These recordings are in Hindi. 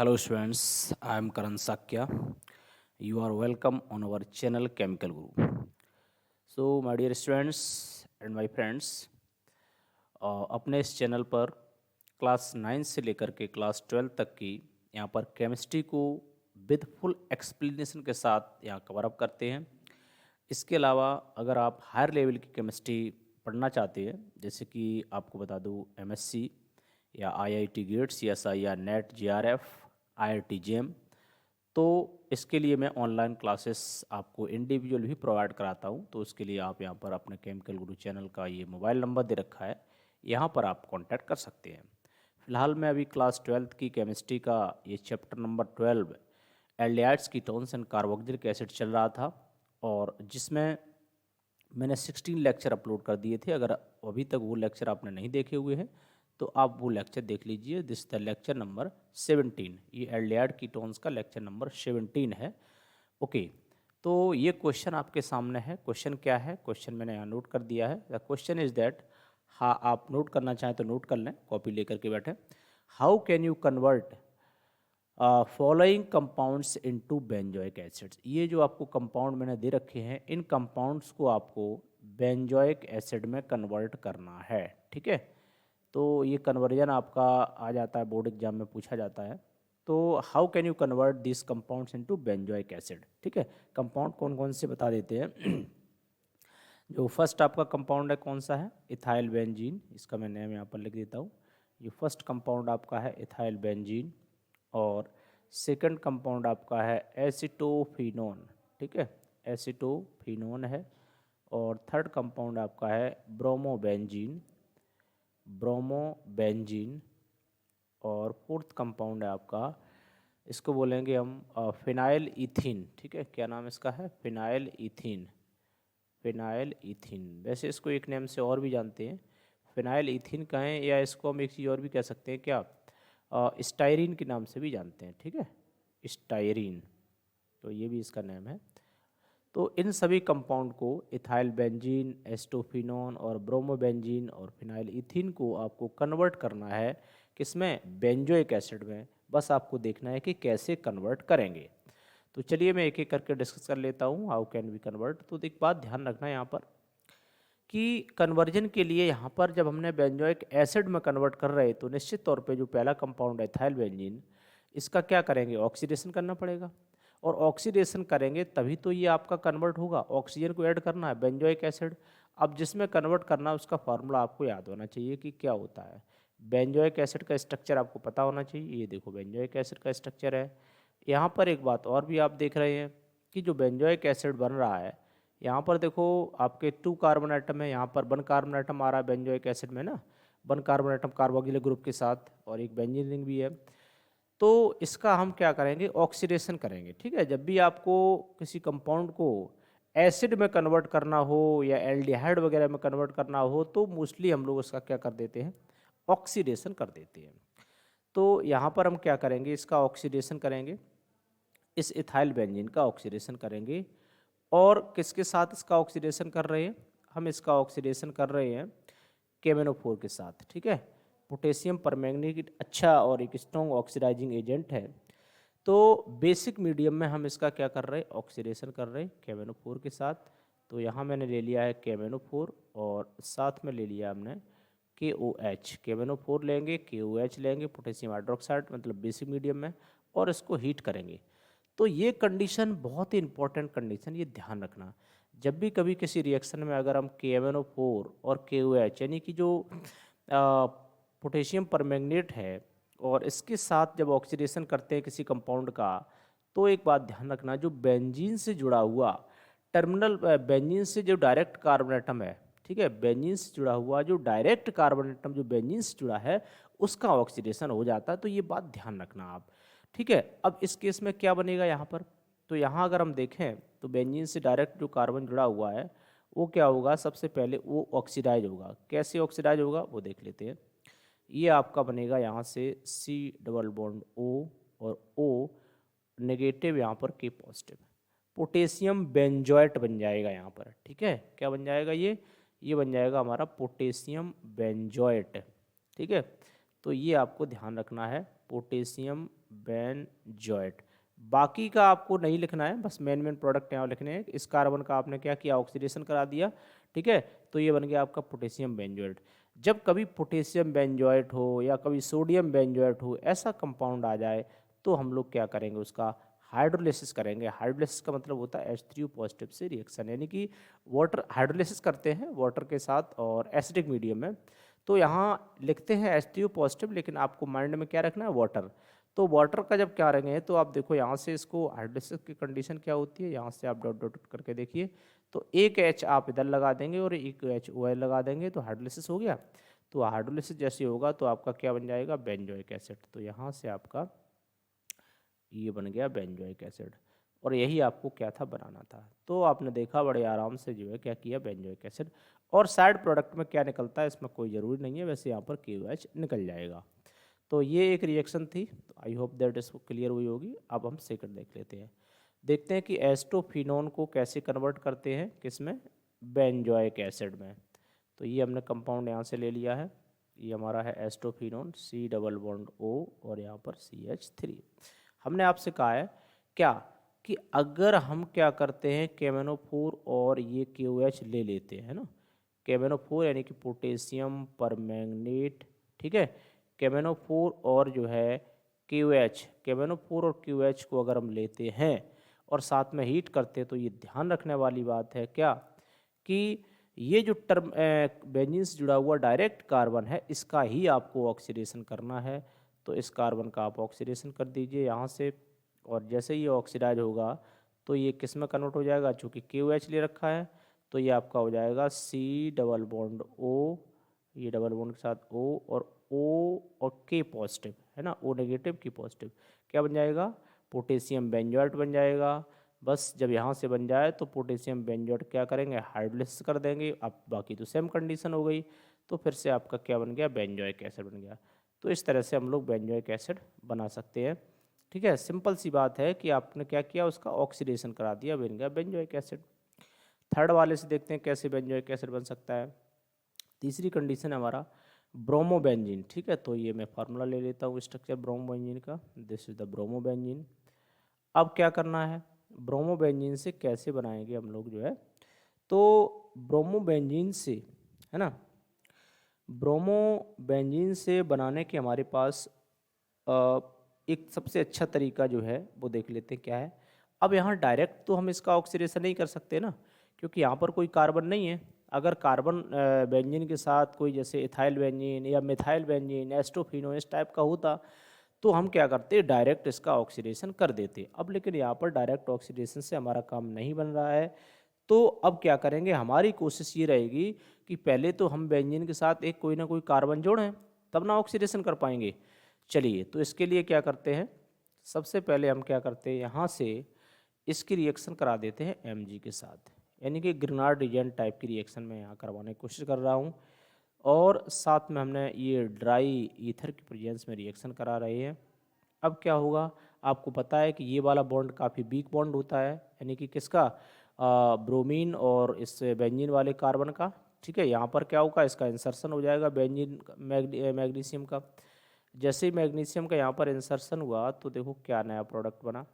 Hello students, I am Karan Sakya. You are welcome on our channel Chemical Guru. So my dear students and my friends, अपने इस चैनल पर क्लास 9 से लेकर के क्लास 12 तक की यहाँ पर केमिस्ट्री को विद फुल एक्सप्लेनेशन के साथ यहाँ कवर अप करते हैं। इसके अलावा अगर आप हायर लेवल की केमिस्ट्री पढ़ना चाहते हैं, जैसे कि आपको बता दूँ एमएससी या आईआईटी गेट सीएसआई या नेट जीआरएफ आईआईटी जेम, तो इसके लिए मैं ऑनलाइन क्लासेस आपको इंडिविजुअल भी प्रोवाइड कराता हूँ। तो उसके लिए आप यहाँ पर अपने केमिकल गुरु चैनल का ये मोबाइल नंबर दे रखा है, यहाँ पर आप कांटेक्ट कर सकते हैं। फिलहाल मैं अभी क्लास 12th की केमिस्ट्री का ये chapter number 12 aldehydes ketones and carboxylic acid चल रहा था, और जिसमें मैंने 16 लेक्चर अपलोड कर दिए थे। अगर अभी तक वो लेक्चर आपने नहीं देखे हुए हैं तो आप वो लेक्चर देख लीजिए। दिस द लेक्चर नंबर 17, ये एल्डिहाइड कीटोन्स का लेक्चर नंबर 17 है। ओके, तो ये क्वेश्चन आपके सामने है। क्वेश्चन क्या है? क्वेश्चन मैंने यहाँ नोट कर दिया है। द क्वेश्चन इज दैट, हाँ आप नोट करना चाहें तो नोट कर लें, कॉपी लेकर के बैठे। How can you convert following compounds into benzoic acids. ये जो आपको कंपाउंड मैंने दे रखे हैं, इन कंपाउंड्स को आपको बेंजोइक एसिड में कन्वर्ट करना है। ठीक है, तो ये कन्वर्जन आपका आ जाता है, बोर्ड एग्जाम में पूछा जाता है। तो how can you convert this compounds into benzoic acid. ठीक है, कंपाउंड कौन कौन से बता देते हैं। जो फर्स्ट आपका कंपाउंड है कौन सा है? Ethyl benzene. इसका मैं नेम यहाँ पर लिख देता हूँ। ये फर्स्ट कंपाउंड आपका है इथाइल बेंजीन, और सेकंड कंपाउंड आपका है एसिटोफिनोन। ठीक है, एसिटोफिनोन है। और थर्ड कंपाउंड आपका है ब्रोमोबेंजीन, ब्रोमोबेंजीन। और फोर्थ कंपाउंड है आपका, इसको बोलेंगे हम फिनाइल ईथीन। ठीक है, क्या नाम इसका है? Phenyl ethene, phenyl ethene. वैसे इसको एक नेम से और भी जानते हैं, फिनाइल ईथीन कहें, या इसको हम एक चीज़ और भी कह सकते हैं, क्या स्टायरीन के नाम से भी जानते हैं। ठीक है, स्टायरीन, तो ये भी इसका नाम है। तो इन सभी कंपाउंड को, इथाइल बेंजीन, एस्टोफिनोन और ब्रोमोबेंजीन और फिनाइल ईथीन को आपको कन्वर्ट करना है किसमें? बेंजोइक एसिड में। बस आपको देखना है कि कैसे कन्वर्ट करेंगे। तो चलिए मैं एक एक करके डिस्कस कर लेता हूँ, हाउ कैन वी कन्वर्ट। तो एक बात ध्यान रखना यहाँ पर कि कन्वर्जन के लिए यहाँ पर जब हमने बेंजोइक एसिड में कन्वर्ट कर रहे, तो निश्चित तौर पे जो पहला कंपाउंड है इथाइल बेंजीन, इसका क्या करेंगे? ऑक्सीडेशन करना पड़ेगा, और ऑक्सीडेशन करेंगे तभी तो ये आपका कन्वर्ट होगा। ऑक्सीजन को ऐड करना है, बेंजोइक एसिड। अब जिसमें कन्वर्ट करना है उसका फार्मूला आपको याद होना चाहिए कि क्या होता है। बेंजोइक एसिड का स्ट्रक्चर आपको पता होना चाहिए। ये देखो बेंजोइक एसिड का स्ट्रक्चर है। यहाँ पर एक बात और भी आप देख रहे हैं कि जो बेंजोइक एसिड बन रहा है, यहाँ पर देखो आपके 2 कार्बन आइटम है, यहाँ पर 1 कार्बन आइटम आ रहा है बेंजोइक एसिड में ना, 1 कार्बन आइटम कार्बोक्सिलिक ग्रुप के साथ, और एक बेंजीन रिंग भी है। तो इसका हम क्या करेंगे? ऑक्सीडेशन करेंगे। ठीक है, जब भी आपको किसी कंपाउंड को एसिड में कन्वर्ट करना हो या एल्डिहाइड वगैरह में कन्वर्ट करना हो, तो मोस्टली हम लोग उसका क्या कर देते हैं? ऑक्सीडेशन कर देते हैं। तो यहाँ पर हम क्या करेंगे? इसका ऑक्सीडेशन करेंगे, इस इथाइल बेंजीन का ऑक्सीडेशन करेंगे। और किसके साथ इसका ऑक्सीडेशन कर रहे हैं? हम इसका ऑक्सीडेशन कर रहे हैं KMnO4 के साथ। ठीक है, पोटेशियम परमैंगनीट अच्छा और एक स्ट्रॉन्ग ऑक्सीडाइजिंग एजेंट है। तो बेसिक मीडियम में हम इसका क्या कर रहे हैं? ऑक्सीडेशन कर रहे हैं KMnO4 के साथ। तो यहाँ मैंने ले लिया है KMnO4, और साथ में ले लिया हमने KOH। KMnO4 लेंगे, KOH लेंगे, पोटेशियम हाइड्रोक्साइड, मतलब बेसिक मीडियम में, और इसको हीट करेंगे। तो ये कंडीशन बहुत ही इंपॉर्टेंट कंडीशन, ये ध्यान रखना। जब भी कभी किसी रिएक्शन में अगर हम KMnO4 और KOH यानी कि जो पोटेशियम परमैंगनेट है, और इसके साथ जब ऑक्सीडेशन करते हैं किसी कंपाउंड का, तो एक बात ध्यान रखना, जो बेंजीन से जुड़ा हुआ टर्मिनल, बेंजीन से जो डायरेक्ट कार्बन एटम है, ठीक है, बेंजीन से जुड़ा हुआ जो डायरेक्ट कार्बन एटम जो बेंजीन से जुड़ा है, उसका ऑक्सीडेशन हो जाता है। तो ये बात ध्यान रखना आप। ठीक है, अब इस केस में क्या बनेगा यहाँ पर? तो यहाँ अगर हम देखें तो बेंजीन से डायरेक्ट जो कार्बन जुड़ा हुआ है, वो क्या होगा? सबसे पहले वो ऑक्सीडाइज होगा। कैसे ऑक्सीडाइज होगा वो देख लेते हैं। ये आपका बनेगा यहाँ से C डबल बॉन्ड O, और O नेगेटिव, यहाँ पर K पॉजिटिव, पोटेशियम बेंजोएट बन जाएगा यहाँ पर। ठीक है, क्या बन जाएगा? ये बन जाएगा हमारा पोटेशियम बेंजोएट। ठीक है, तो ये आपको ध्यान रखना है, पोटेशियम बेंजोएट। बाकी का आपको नहीं लिखना है, बस मेन प्रोडक्ट यहाँ लिखने हैं। इस कार्बन का आपने क्या किया, ऑक्सीडेशन करा दिया, ठीक है, तो ये बन गया आपका पोटेशियम बेंजोएट। जब कभी पोटेशियम बेंजोएट हो या कभी सोडियम बेंजोएट हो, ऐसा कंपाउंड आ जाए तो हम लोग क्या करेंगे, उसका हाइड्रोलिसिस करेंगे। हाइड्रोलिसिस का मतलब होता है H3O पॉजिटिव से रिएक्शन, यानी कि वाटर हाइड्रोलिसिस करते हैं वाटर के साथ और एसिडिक मीडियम में। तो यहाँ लिखते हैं H3O पॉजिटिव, लेकिन आपको माइंड में क्या रखना है, वाटर। तो वाटर का जब क्या रहेंगे, तो आप देखो यहाँ से इसको हाइड्रोलिसिस की कंडीशन क्या होती है, यहाँ से आप डॉट डॉट करके देखिए, तो एक H आप इधर लगा देंगे और एक H OL लगा देंगे, तो हाइड्रोलिसिस हो गया। तो हाइड्रोलिसिस जैसे होगा तो आपका क्या बन जाएगा, बेंजोइक एसिड। तो यहाँ से आपका ये बन गया बेंजोइक एसिड, और यही आपको क्या था, बनाना था। तो आपने देखा बड़े आराम से जो है क्या किया, बेंजोइक एसिड। और साइड प्रोडक्ट में क्या निकलता है, इसमें कोई ज़रूरी नहीं है, वैसे यहाँ पर KOH निकल जाएगा। तो ये एक रिएक्शन थी, तो आई होप दैट इसको क्लियर हुई होगी। अब हम सेकंड देख लेते हैं, देखते हैं कि एस्टोफिनोन को कैसे कन्वर्ट करते हैं, किसमें, बेंजोइक एसिड में। तो ये हमने कंपाउंड यहाँ से ले लिया है, ये हमारा है एस्टोफिनोन, C डबल बॉन्ड O और यहाँ पर CH3। हमने आपसे कहा है क्या, कि अगर हम क्या करते हैं, केमेनोफोर और ये KOH ले लेते हैं ना, केमेनोफोर यानी कि पोटेशियम परमैंगनेट, ठीक है, केमेनोफोर और जो है KOH, केमेनोफोर और KOH को अगर हम लेते हैं और साथ में हीट करते हैं, तो ये ध्यान रखने वाली बात है क्या, कि ये जो टर्म बेंजीन से जुड़ा हुआ डायरेक्ट कार्बन है, इसका ही आपको ऑक्सीडेशन करना है। तो इस कार्बन का आप ऑक्सीडेशन कर दीजिए यहाँ से, और जैसे ही ये ऑक्सीडाइज होगा तो ये किस में कन्वर्ट हो जाएगा, चूँकि KOH ले रखा है, तो ये आपका हो जाएगा C डबल बॉन्ड O, ये डबल बॉन्ड के साथ O, और O और K पॉजिटिव है ना, O नेगेटिव K पॉजिटिव, क्या बन जाएगा, पोटेशियम बेंजोएट बन जाएगा। बस जब यहाँ से बन जाए तो पोटेशियम बेंजोएट क्या करेंगे, हाइड्रोलिसिस कर देंगे। अब बाकी तो सेम कंडीशन हो गई, तो फिर से आपका क्या बन गया, बेंजोइक एसिड बन गया। तो इस तरह से हम लोग बेंजोइक एसिड बना सकते हैं, ठीक है। सिंपल सी बात है कि आपने क्या किया, उसका ऑक्सीडेशन करा दिया, बन गया बेंजोइक एसिड। थर्ड वाले से देखते हैं कैसे बेंजोइक एसिड बन सकता है। तीसरी कंडीशन है हमारा ब्रोमोबेंजीन, ठीक है। तो ये मैं फार्मूला ले लेता हूँ स्ट्रक्चर ब्रोमोबेंजीन का, दिस इज द ब्रोमोबेंजीन। अब क्या करना है, ब्रोमोबेंजीन से कैसे बनाएंगे हम लोग जो है, तो ब्रोमोबेंजीन से, है ना, ब्रोमोबेंजीन से बनाने के हमारे पास एक सबसे अच्छा तरीका जो है वो देख लेते हैं क्या है। अब यहाँ डायरेक्ट तो हम इसका ऑक्सीडेशन नहीं कर सकते ना, क्योंकि यहाँ पर कोई कार्बन नहीं है। अगर कार्बन बेंजीन के साथ कोई जैसे इथाइल बेंजीन या मिथाइल बेंजीन, एस्टोफिनो इस टाइप का होता, तो हम क्या करते, डायरेक्ट इसका ऑक्सीडेशन कर देते। अब लेकिन यहाँ पर डायरेक्ट ऑक्सीडेशन से हमारा काम नहीं बन रहा है, तो अब क्या करेंगे, हमारी कोशिश ये रहेगी कि पहले तो हम बेंजीन के साथ एक कोई ना कोई कार्बन जोड़ें, तब ना ऑक्सीडेशन कर पाएंगे। चलिए, तो इसके लिए क्या करते हैं, सबसे पहले हम क्या करते हैं, यहाँ से इसकी रिएक्शन करा देते हैं Mg के साथ, यानी कि ग्रिनार्ड रिएजेंट टाइप की रिएक्शन में यहाँ करवाने की कोशिश कर रहा हूँ। और साथ में हमने ये ड्राई ईथर की प्रेजेंस में रिएक्शन करा रहे हैं। अब क्या होगा, आपको पता है कि ये वाला बॉन्ड काफ़ी वीक बॉन्ड होता है, यानी कि किसका, ब्रोमीन और इस बेंजीन वाले कार्बन का, ठीक है। यहाँ पर क्या होगा, इसका इंसर्शन हो जाएगा बेंजीन मैग्नीशियम का। जैसे ही मैग्नीशियम का यहाँ पर इंसर्शन हुआ तो देखो क्या नया प्रोडक्ट बना।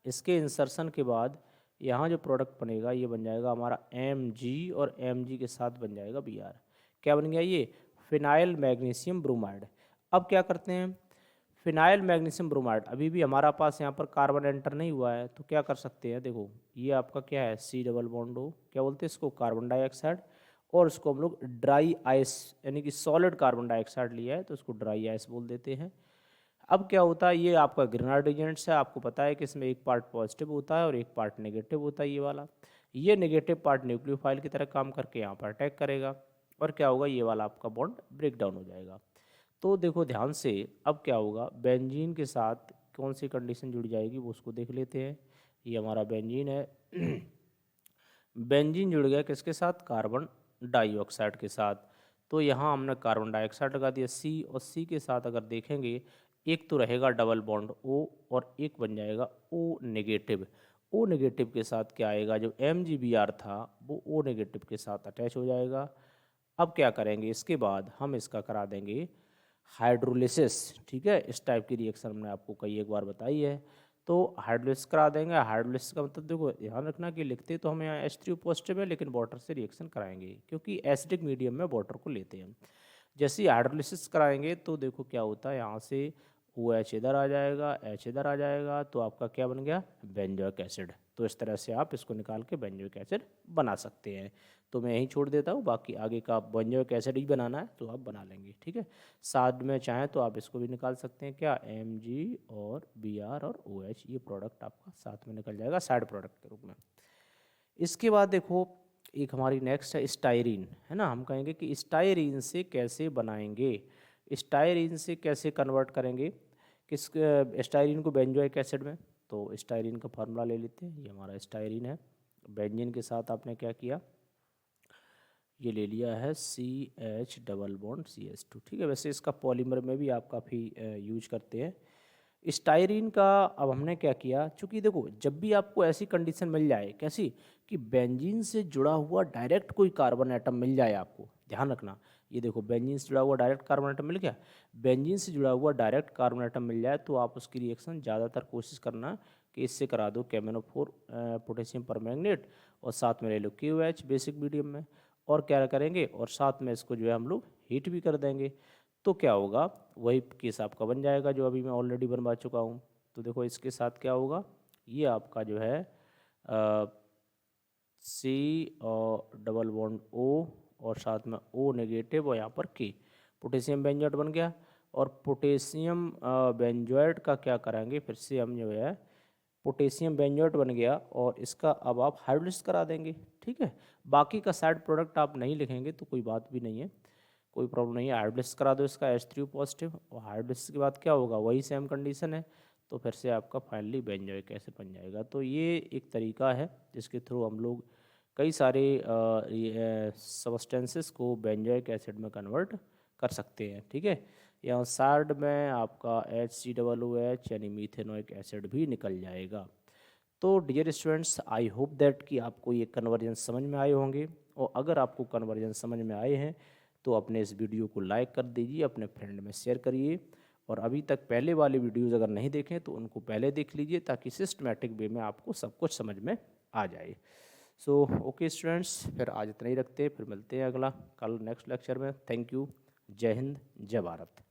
इसके इंसर्शन के बाद यहाँ जो प्रोडक्ट बनेगा ये बन जाएगा हमारा Mg, और Mg के साथ बन जाएगा Br। क्या बन गया ये, फिनाइल मैग्नीशियम ब्रोमाइड। अब क्या करते हैं, फिनाइल मैग्नीशियम ब्रोमाइड, अभी भी हमारा पास यहाँ पर कार्बन एंटर नहीं हुआ है, तो क्या कर सकते हैं, देखो ये आपका क्या है, C डबल बॉन्ड O, क्या बोलते हैं इसको, कार्बन डाइऑक्साइड, और इसको हम लोग ड्राई आइस, यानी कि सॉलिड कार्बन डाइऑक्साइड लिया है तो इसको ड्राई आइस बोल देते हैं। अब क्या होता है, ये आपका ग्रेनाइड एजेंट्स है, आपको पता है कि इसमें एक पार्ट पॉजिटिव होता है और एक पार्ट नेगेटिव होता है, ये वाला। ये नेगेटिव पार्ट न्यूक्लियोफाइल की तरह काम करके यहाँ पर अटैक करेगा, और क्या होगा, ये वाला आपका बॉन्ड ब्रेक डाउन हो जाएगा। तो देखो ध्यान से, अब क्या होगा, बेंजीन के साथ कौन सी कंडीशन जुड़ जाएगी वो उसको देख लेते हैं। ये हमारा बेंजीन है बेंजीन जुड़ गया किसके साथ, कार्बन डाइऑक्साइड के साथ। तो यहाँ हमने कार्बन डाइऑक्साइड लगा दिया C, और C के साथ अगर देखेंगे एक तो रहेगा डबल बॉन्ड O, और एक बन जाएगा O नेगेटिव। O नेगेटिव के साथ क्या आएगा, जो MgBr था वो O नेगेटिव के साथ अटैच हो जाएगा। अब क्या करेंगे, इसके बाद हम इसका करा देंगे हाइड्रोलिसिस, ठीक है। इस टाइप की रिएक्शन हमने आपको कई एक बार बताई है। तो हाइड्रोलिसिस करा देंगे। हाइड्रोलिसिस का मतलब देखो ध्यान रखना कि लिखते तो हम यहाँ H3O पॉजिटिव है, लेकिन वाटर से रिएक्शन कराएंगे क्योंकि एसिडिक मीडियम में वाटर को लेते हैं हम। जैसे ही हाइड्रोलिसिस कराएंगे तो देखो क्या होता है, यहाँ से OH इधर आ जाएगा, H इधर आ जाएगा, तो आपका क्या बन गया, बेंजोइक एसिड। तो इस तरह से आप इसको निकाल के बेंजोइक एसिड बना सकते हैं। तो मैं यहीं छोड़ देता हूँ, बाकी आगे का बेंजोइक एसिड ही बनाना है तो आप बना लेंगे, ठीक है। साथ में चाहें तो आप इसको भी निकाल सकते हैं, क्या, Mg और Br और OH, ये प्रोडक्ट आपका साथ में निकल जाएगा साइड प्रोडक्ट के रूप में। इसके बाद देखो एक हमारी नेक्स्ट है स्टायरीन, है ना। हम कहेंगे कि स्टायरीन से कैसे बनाएंगे, स्टायरीन से कैसे कन्वर्ट करेंगे किस स्टायरीन को बेंजोइक एसिड में। तो स्टायरीन का फार्मूला ले लेते हैं, ये हमारा स्टायरीन है। बेंजीन के साथ आपने क्या किया, ये ले लिया है CH डबल बॉन्ड CH2, ठीक है। वैसे इसका पॉलीमर में भी आप काफ़ी यूज करते हैं स्टायरीन का। अब हमने क्या किया, चूंकि देखो जब भी आपको ऐसी कंडीशन मिल जाए, कैसी, कि बेंजीन से जुड़ा हुआ डायरेक्ट कोई कार्बन एटम मिल जाए आपको, ध्यान रखना, ये देखो बेंजीन से जुड़ा हुआ डायरेक्ट कार्बन एटम मिल गया, बेंजीन से जुड़ा हुआ डायरेक्ट कार्बन एटम मिल जाए तो आप उसकी रिएक्शन ज़्यादातर कोशिश करना कि इससे करा दो KMnO4 पोटेशियम परमैंगनेट, और साथ में ले लो KOH बेसिक मीडियम में, और क्या करेंगे, और साथ में इसको जो है हम लोग हीट भी कर देंगे। तो क्या होगा, वही केस आपका बन जाएगा जो अभी मैं ऑलरेडी बनवा चुका हूँ। तो देखो इसके साथ क्या होगा, ये आपका जो है C और डबल बॉन्ड O, और साथ में O नेगेटिव, और यहाँ पर K, पोटेशियम बेंजोएट बन गया। और पोटेशियम बेंजोएट का क्या करेंगे, फिर से हम जो है पोटेशियम बेंजोएट बन गया, और इसका अब आप हाइड्रोलिसिस करा देंगे, ठीक है। बाकी का साइड प्रोडक्ट आप नहीं लिखेंगे तो कोई बात भी नहीं है, कोई प्रॉब्लम नहीं है। हाइड्रोलिसिस करा दो इसका H3O पॉजिटिव, और हाइड्रोलिसिस के बाद क्या होगा, वही सेम कंडीशन है, तो फिर से आपका फाइनली बेंजोइक एसिड बन जाएगा। तो ये एक तरीका है जिसके थ्रू हम लोग कई सारे सब्सटेंसेस को बेंजोइक एसिड में कन्वर्ट कर सकते हैं, ठीक है। यहाँ साइड में आपका HCOOH यानी मीथेनोइक एसिड भी निकल जाएगा। तो dear students, I hope that कि आपको ये कन्वर्जन समझ में आए होंगे, और अगर आपको कन्वर्जन समझ में आए हैं तो अपने इस वीडियो को लाइक कर दीजिए, अपने फ्रेंड में शेयर करिए, और अभी तक पहले वाले वीडियोज़ अगर नहीं देखें तो उनको पहले देख लीजिए ताकि सिस्टमेटिक वे में आपको सब कुछ समझ में आ जाए। सो ओके स्टूडेंट्स, फिर आज इतना ही रखते हैं, फिर मिलते हैं अगला कल नेक्स्ट लेक्चर में। थैंक यू, जय हिंद, जय भारत।